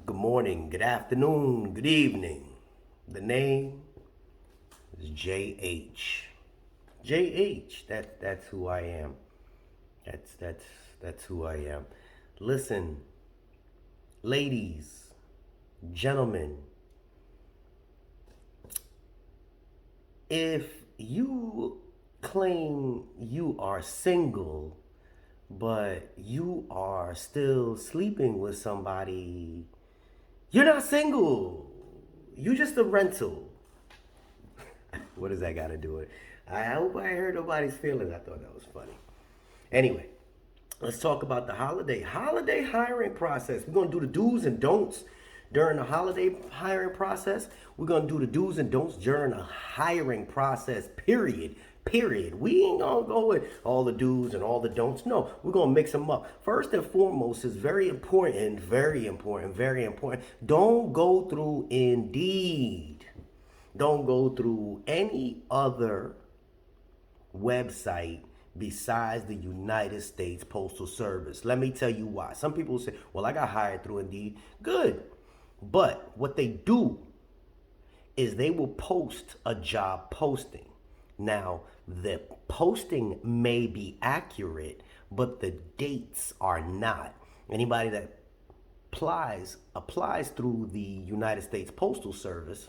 Good morning, good afternoon, good evening. The name is JH. JH, that's who I am. That's who I am. Listen, ladies, gentlemen, if you claim you are single, but you are still sleeping with somebody, you're not single. You just a rental. What does that got to do with it? I hope I hurt nobody's feelings. I thought that was funny. Anyway, let's talk about the holiday hiring process. We're going to do the do's and don'ts during the holiday hiring process. We're going to do the do's and don'ts during the hiring process, period. We ain't going to go with all the do's and all the don'ts. No, we're going to mix them up. First and foremost is very important. Don't go through Indeed. Don't go through any other website besides the United States Postal Service. Let me tell you why. Some people say, well, I got hired through Indeed. Good. But what they do is they will post a job posting. Now, the posting may be accurate, but the dates are not. Anybody that applies through the United States Postal Service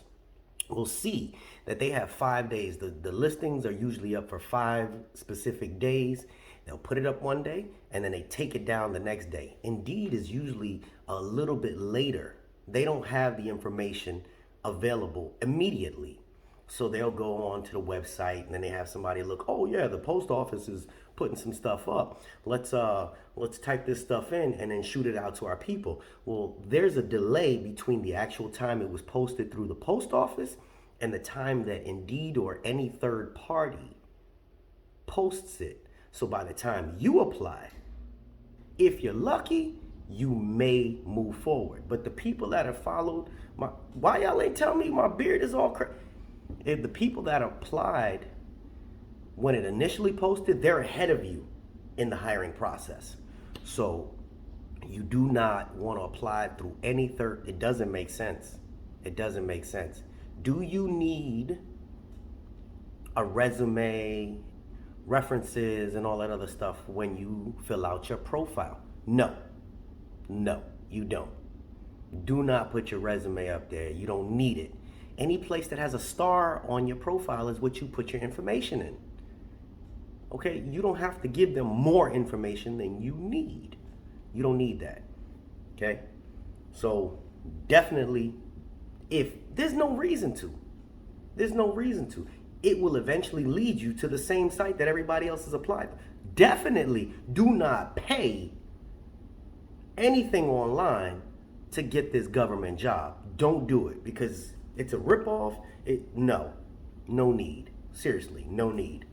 will see that they have 5 days. The listings are usually up for 5 specific days. They'll put it up one day and then they take it down the next day. Indeed is usually a little bit later. They don't have the information available immediately. So they'll go on to the website and then they have somebody look, oh yeah, the post office is putting some stuff up. Let's type this stuff in and then shoot it out to our people. Well, there's a delay between the actual time it was posted through the post office and the time that Indeed or any third party posts it. So by the time you apply, if you're lucky, you may move forward. But the people that have followed why y'all ain't telling me my beard is all crazy? If the people that applied when it initially posted, they're ahead of you in the hiring process. So you do not want to apply through any third. It doesn't make sense. Do you need a resume, references, and all that other stuff when you fill out your profile? No, you don't. Do not put your resume up there. You don't need it. Any place that has a star on your profile is what you put your information in. Okay, you don't have to give them more information than you need. You don't need that. Okay, so definitely, if there's no reason to, it will eventually lead you to the same site that everybody else has applied. Definitely do not pay anything online to get this government job. Don't do it because it's a ripoff. No need. Seriously, no need.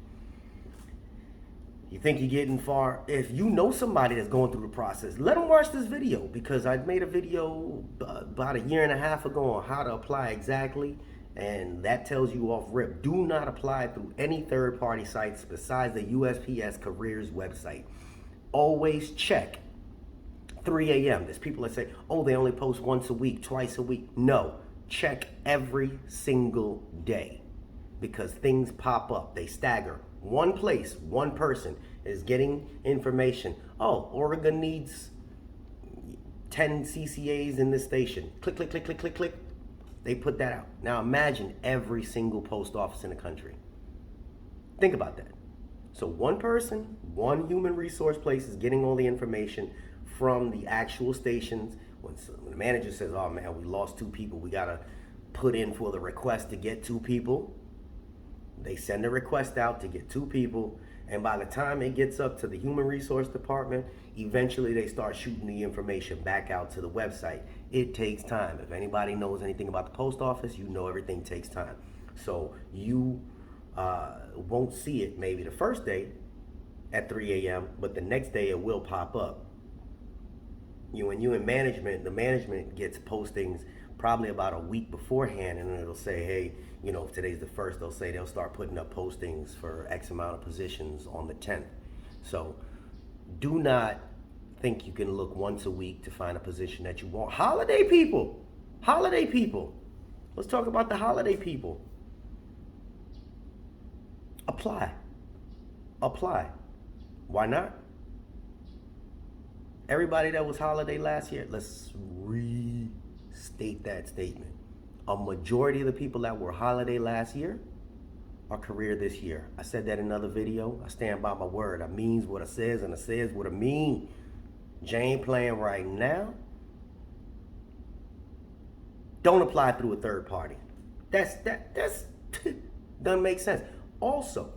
You think you're getting far? If you know somebody that's going through the process, let them watch this video because I made a video about a year and a half ago on how to apply exactly, and that tells you off rip. Do not apply through any third-party sites besides the USPS careers website. Always check 3 a.m. There's people that say, oh, they only post once a week, twice a week. No. Check every single day because things pop up. They stagger. One place, one person is getting information. Oh, Oregon needs 10 CCAs in this station. Click. They put that out. Now imagine every single post office in the country. Think about that. So one person, one human resource place is getting all the information from the actual stations. When the manager says, oh man, we lost 2 people, we gotta put in for the request to get 2 people. They send a request out to get 2 people, and by the time it gets up to the human resource department, eventually they start shooting the information back out to the website. It takes time. If anybody knows anything about the post office, you know everything takes time. So you won't see it maybe the first day at 3 a.m., but the next day it will pop up. When you in management, the management gets postings probably about a week beforehand, and it'll say, hey, if today's the 1st, they'll start putting up postings for X amount of positions on the 10th. So do not think you can look once a week to find a position that you want. Holiday people. Holiday people. Let's talk about the holiday people. Apply. Apply. Why not? Everybody that was holiday last year, let's restate that statement. A majority of the people that were holiday last year are career this year. I said that in another video. I stand by my word. I means what I says and I says what I mean. Jay ain't playing right now. Don't apply through a third party. That's doesn't make sense. Also,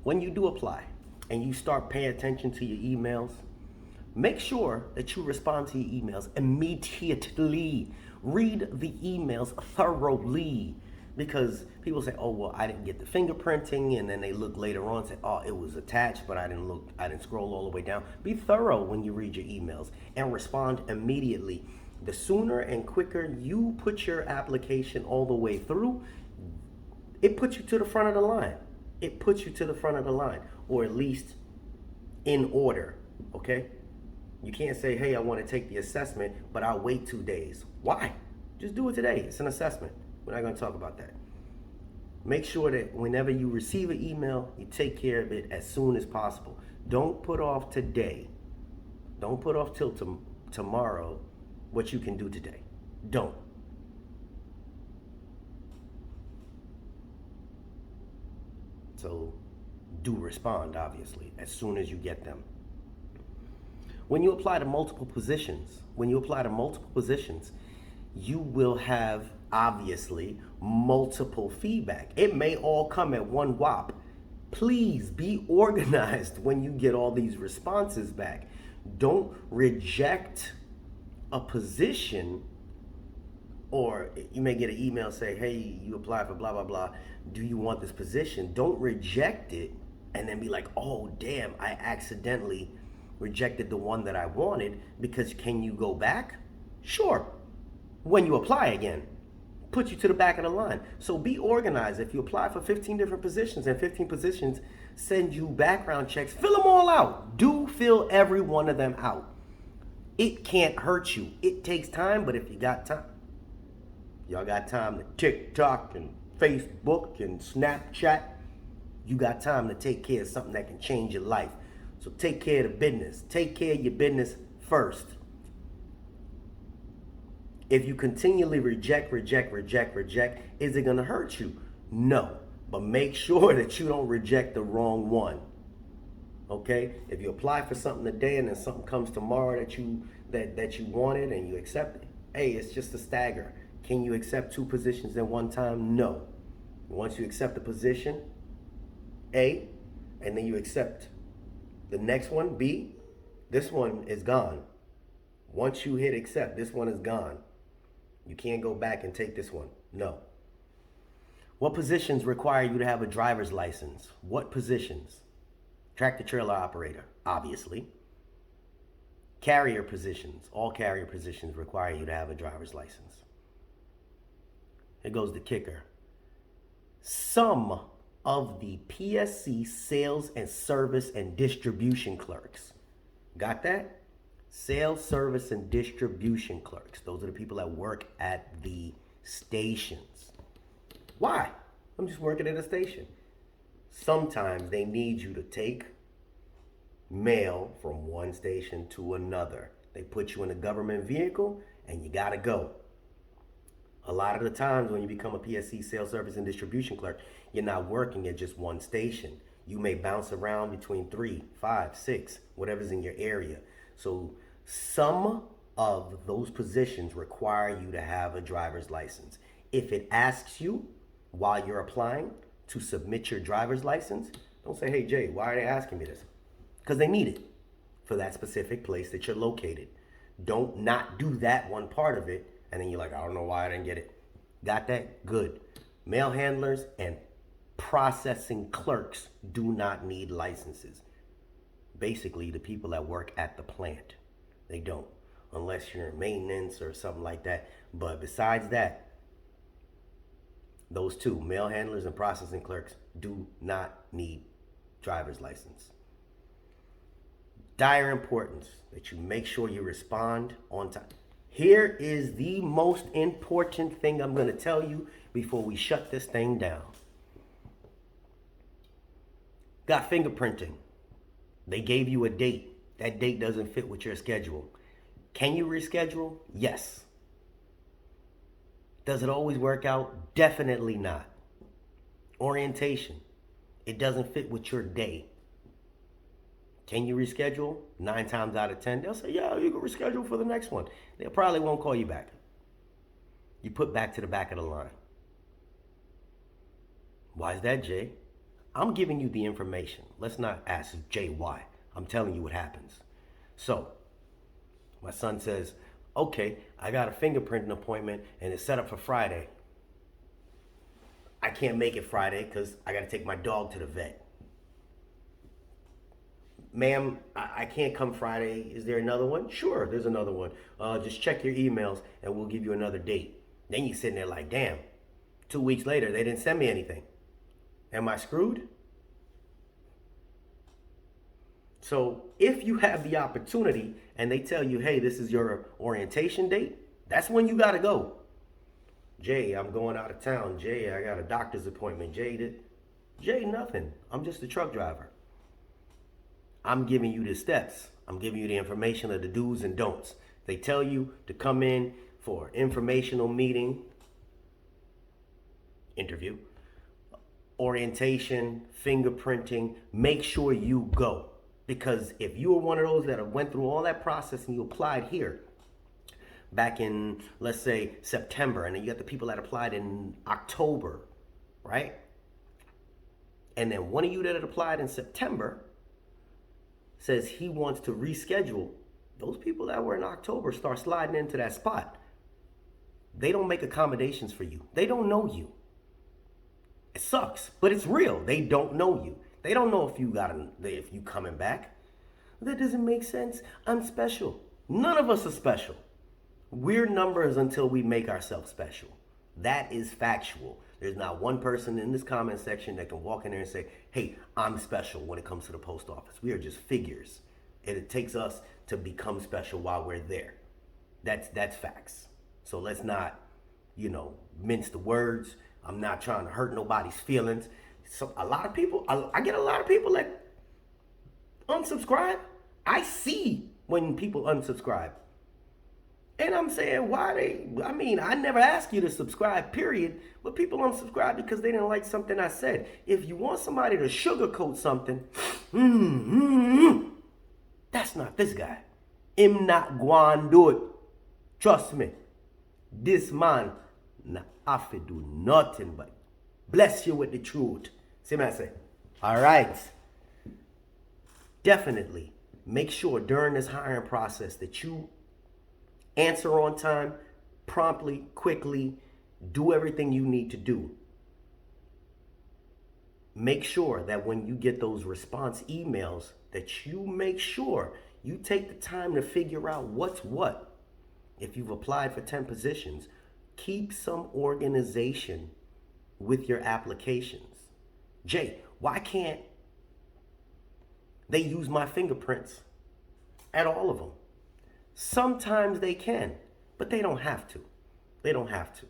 when you do apply and you start paying attention to your emails, make sure that you respond to your emails immediately. Read the emails thoroughly, because people say, oh, well, I didn't get the fingerprinting, and then they look later on and say, oh, it was attached, but I didn't scroll all the way down. Be thorough when you read your emails and respond immediately. The sooner and quicker you put your application all the way through, it puts you to the front of the line. It puts you to the front of the line, or at least in order, okay? You can't say, hey, I want to take the assessment, but I'll wait 2 days. Why? Just do it today. It's an assessment. We're not going to talk about that. Make sure that whenever you receive an email, you take care of it as soon as possible. Don't put off today. Don't put off till tomorrow what you can do today. Don't. So do respond, obviously, as soon as you get them. When you apply to multiple positions, you will have, obviously, multiple feedback. It may all come at one whop. Please be organized when you get all these responses back. Don't reject a position, or you may get an email say, hey, you applied for blah, blah, blah. Do you want this position? Don't reject it and then be like, oh, damn, I accidentally rejected the one that I wanted, because can you go back? Sure. When you apply again, put you to the back of the line. So be organized. If you apply for 15 different positions and 15 positions send you background checks, fill them all out. Do fill every one of them out. It can't hurt you. It takes time, but if you got time, y'all got time to TikTok and Facebook and Snapchat, you got time to take care of something that can change your life. So take care of the business. Take care of your business first. If you continually reject, is it going to hurt you? No. But make sure that you don't reject the wrong one. Okay? If you apply for something today and then something comes tomorrow that you wanted and you accept it, hey, it's just a stagger. Can you accept 2 positions at one time? No. Once you accept the position, A, and then you accept the next one, B, this one is gone. Once you hit accept, this one is gone. You can't go back and take this one. No. What positions require you to have a driver's license? What positions? Tractor trailer operator, obviously. Carrier positions. All carrier positions require you to have a driver's license. Here goes the kicker. Some of the PSC sales and service and distribution clerks. Got that? Sales, service, and distribution clerks. Those are the people that work at the stations. Why? I'm just working at a station. Sometimes they need you to take mail from one station to another. They put you in a government vehicle and you gotta go. A lot of the times when you become a PSC sales, service, and distribution clerk, you're not working at just one station. You may bounce around between 3, 5, 6, whatever's in your area. So some of those positions require you to have a driver's license. If it asks you while you're applying to submit your driver's license, don't say, hey Jay, why are they asking me this? Because they need it for that specific place that you're located. Don't not do that one part of it and then you're like, I don't know why I didn't get it. Got that? Good. Mail handlers and processing clerks do not need licenses. Basically, the people that work at the plant, they don't, unless you're in maintenance or something like that. But besides that, those two, mail handlers and processing clerks, do not need driver's license. dire importance that you make sure you respond on time. Here is the most important thing I'm going to tell you before we shut this thing down. Got fingerprinting. They gave you a date. That date doesn't fit with your schedule. Can you reschedule? Yes. Does it always work out? Definitely not. Orientation. It doesn't fit with your day. Can you reschedule? 9 times out of 10, they'll say, yeah, you can reschedule for the next one. They probably won't call you back. You put back to the back of the line. Why is that, Jay? I'm giving you the information. Let's not ask Jay why. I'm telling you what happens. So, my son says, okay, I got a fingerprinting appointment and it's set up for Friday. I can't make it Friday because I got to take my dog to the vet. Ma'am, I can't come Friday. Is there another one? Sure, there's another one. Just check your emails and we'll give you another date. Then you're sitting there like, damn, 2 weeks later, they didn't send me anything. Am I screwed? So if you have the opportunity and they tell you, hey, this is your orientation date, that's when you got to go. Jay, I'm going out of town. Jay, I got a doctor's appointment. Jay, nothing. I'm just a truck driver. I'm giving you the steps. I'm giving you the information of the do's and don'ts. They tell you to come in for informational meeting, interview, orientation, fingerprinting. Make sure you go. Because if you were one of those that have went through all that process and you applied here back in, let's say, September, and then you got the people that applied in October, right? And then one of you that had applied in September says he wants to reschedule, those people that were in October start sliding into that spot. They don't make accommodations for you. They don't know you. It sucks, but it's real. They don't know you. They don't know if you coming back. That doesn't make sense. I'm special. None of us are special. We're numbers until we make ourselves special. That is factual. There's not one person in this comment section that can walk in there and say, hey, I'm special when it comes to the post office. We are just figures. And it takes us to become special while we're there. That's facts. So let's not, mince the words. I'm not trying to hurt nobody's feelings. So a lot of people, I get a lot of people that unsubscribe. I see when people unsubscribe. And I'm saying I never asked you to subscribe, period. But people unsubscribe because they didn't like something I said. If you want somebody to sugarcoat something, that's not this guy. Him not going do it. Trust me. This man not have to do nothing but bless you with the truth. See what I say? All right. Definitely make sure during this hiring process that you answer on time, promptly, quickly, do everything you need to do. Make sure that when you get those response emails, that you make sure you take the time to figure out what's what. If you've applied for 10 positions, keep some organization with your applications. Jay, why can't they use my fingerprints at all of them? Sometimes they can, but they don't have to. They don't have to.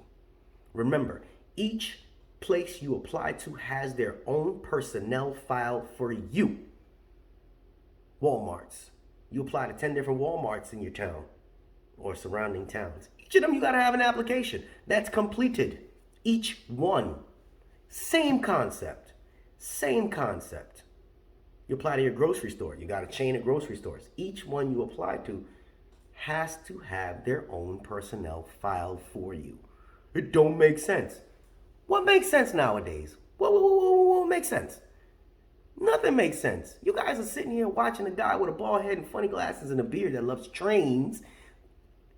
Remember, each place you apply to has their own personnel file for you. Walmarts. You apply to 10 different Walmarts in your town or surrounding towns. Each of them you got to have an application that's completed. Each one. Same concept. Same concept. You apply to your grocery store. You got a chain of grocery stores. Each one you apply to has to have their own personnel file for you. It don't make sense. What makes sense nowadays? What makes sense? Nothing makes sense. You guys are sitting here watching a guy with a bald head and funny glasses and a beard that loves trains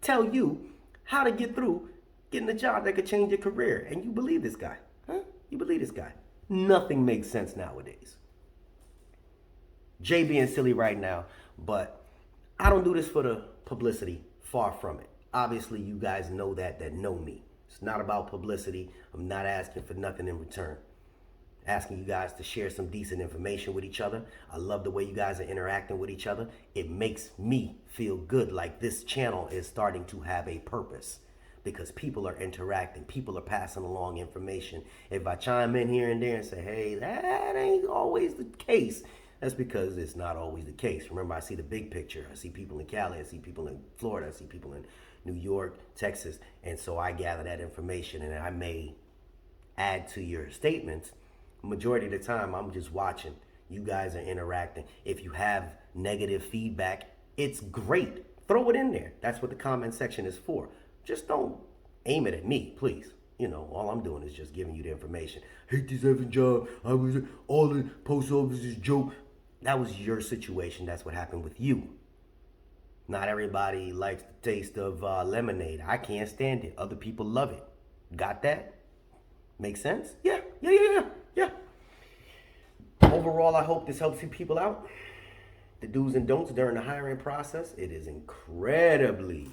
tell you how to get through getting a job that could change your career. And you believe this guy. Huh? You believe this guy. Nothing makes sense nowadays. Jay being silly right now, but I don't do this for the publicity. Far from it. Obviously, you guys know that know me. It's not about publicity. I'm not asking for nothing in return. asking you guys to share some decent information with each other. I love the way you guys are interacting with each other. It makes me feel good, like this channel is starting to have a purpose because people are interacting, people are passing along information. If I chime in here and there and say, hey, that ain't always the case, that's because it's not always the case. Remember, I see the big picture. I see people in Cali, I see people in Florida, I see people in New York, Texas, and so I gather that information and I may add to your statements. Majority of the time, I'm just watching. You guys are interacting. If you have negative feedback, it's great. Throw it in there. That's what the comment section is for. Just don't aim it at me, please. You know, all I'm doing is just giving you the information. Hate this effing job. I was all the post offices joke. That was your situation. That's what happened with you. Not everybody likes the taste of lemonade. I can't stand it. Other people love it. Got that? Make sense? Yeah. Overall, I hope this helps you people out. The do's and don'ts during the hiring process. It is incredibly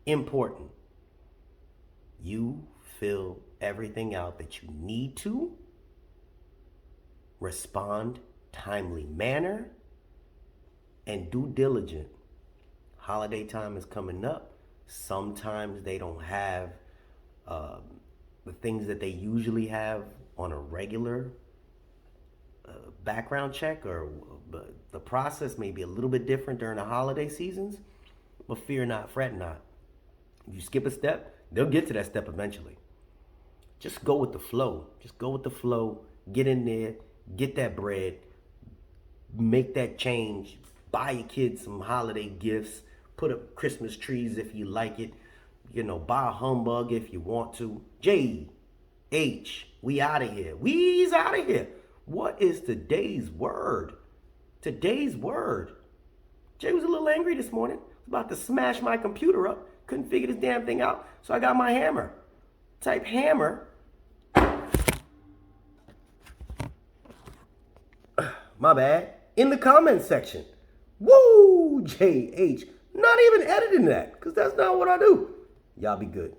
important. You fill everything out that you need to. Respond timely manner. And due diligent. Holiday time is coming up. Sometimes they don't have the things that they usually have on a regular background check, or the process may be a little bit different during the holiday seasons, but fear not, fret not. If you skip a step, they'll get to that step eventually. Just go with the flow. Get in there, get that bread, make that change, buy your kids some holiday gifts, put up Christmas trees if you like it, you know, buy a humbug if you want to. J-H, we out of here. We's out of here. What is today's word? Today's word. Jay was a little angry this morning. I was about to smash my computer up. Couldn't figure this damn thing out. So I got my hammer. Type hammer. My bad. In the comment section. Woo! J-H. Not even editing that, because that's not what I do. Y'all be good.